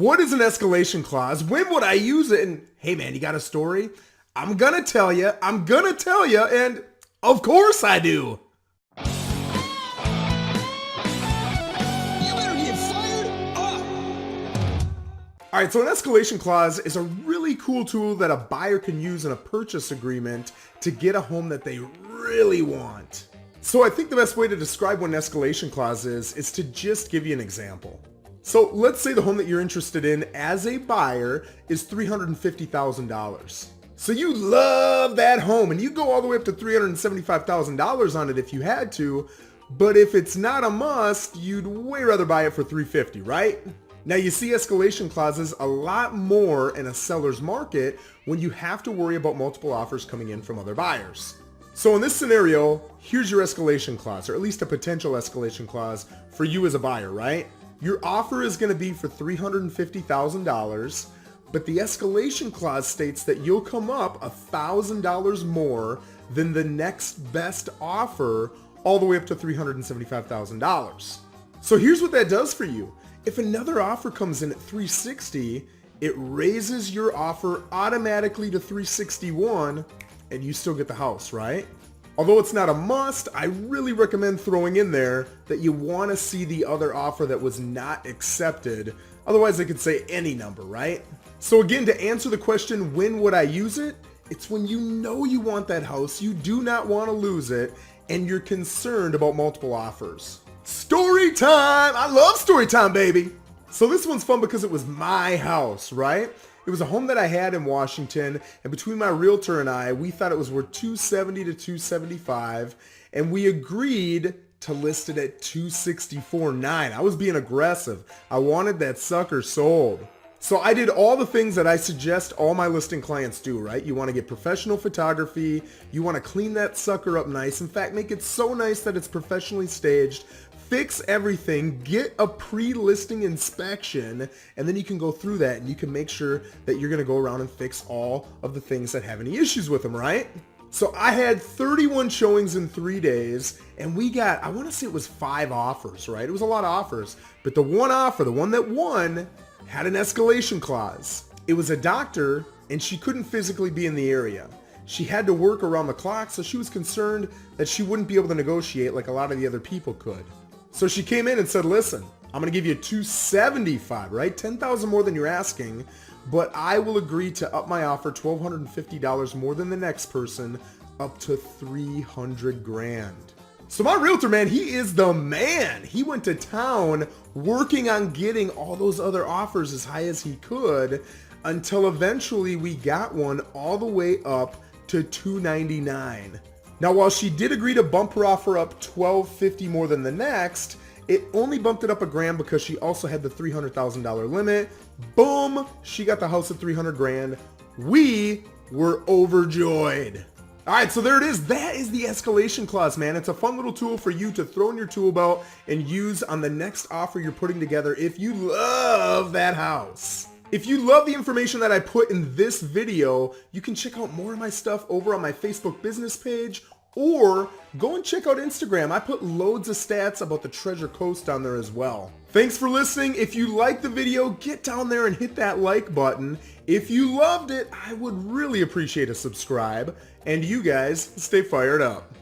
What is an escalation clause? When would I use it? And hey man, you got a story? I'm gonna tell you, and of course I do. You better get fired up. All right, so an escalation clause is a really cool tool that a buyer can use in a purchase agreement to get a home that they really want. So I think the best way to describe what an escalation clause is to just give you an example. So let's say the home that you're interested in as a buyer is $350,000. So you love that home and you go all the way up to $375,000 on it if you had to, but if it's not a must, you'd way rather buy it for $350,000, right? Now you see escalation clauses a lot more in a seller's market when you have to worry about multiple offers coming in from other buyers. So in this scenario, here's your escalation clause, or at least a potential escalation clause for you as a buyer, right? Your offer is going to be for $350,000, but the escalation clause states that you'll come up $1,000 more than the next best offer, all the way up to $375,000. So here's what that does for you. If another offer comes in at $360,000, it raises your offer automatically to $361,000, and you still get the house, right? Although it's not a must, I really recommend throwing in there that you want to see the other offer that was not accepted. Otherwise, they could say any number, right? So again, to answer the question, when would I use it? It's when you know you want that house, you do not want to lose it, and you're concerned about multiple offers. Story time! I love story time, baby! So this one's fun because it was my house, right? It was a home that I had in Washington, and between my realtor and I, we thought it was worth $270,000 to $275,000, and we agreed to list it at $264,900. I was being aggressive. I wanted that sucker sold. So I did all the things that I suggest all my listing clients do, right? You want to get professional photography. You want to clean that sucker up nice. In fact, make it so nice that it's professionally staged. Fix everything, get a pre-listing inspection, and then you can go through that and you can make sure that you're going to go around and fix all of the things that have any issues with them, right? So I had 31 showings in 3 days, and we got, I want to say it was 5 offers, right? It was a lot of offers, but the one offer, the one that won, had an escalation clause. It was a doctor, and she couldn't physically be in the area. She had to work around the clock, so she was concerned that she wouldn't be able to negotiate like a lot of the other people could. So she came in and said, listen, I'm going to give you $275,000, right? $10,000 more than you're asking, but I will agree to up my offer $1,250 more than the next person, up to $300,000. So my realtor, man, he is the man. He went to town working on getting all those other offers as high as he could until eventually we got one all the way up to $299,000. Now, while she did agree to bump her offer up $1,250 more than the next, it only bumped it up $1,000 because she also had the $300,000 limit. Boom, she got the house at $300,000. We were overjoyed. All right, so there it is. That is the escalation clause, man. It's a fun little tool for you to throw in your tool belt and use on the next offer you're putting together if you love that house. If you love the information that I put in this video, you can check out more of my stuff over on my Facebook business page, or go and check out Instagram. I put loads of stats about the Treasure Coast on there as well. Thanks for listening. If you liked the video, get down there and hit that like button. If you loved it, I would really appreciate a subscribe. And you guys, stay fired up.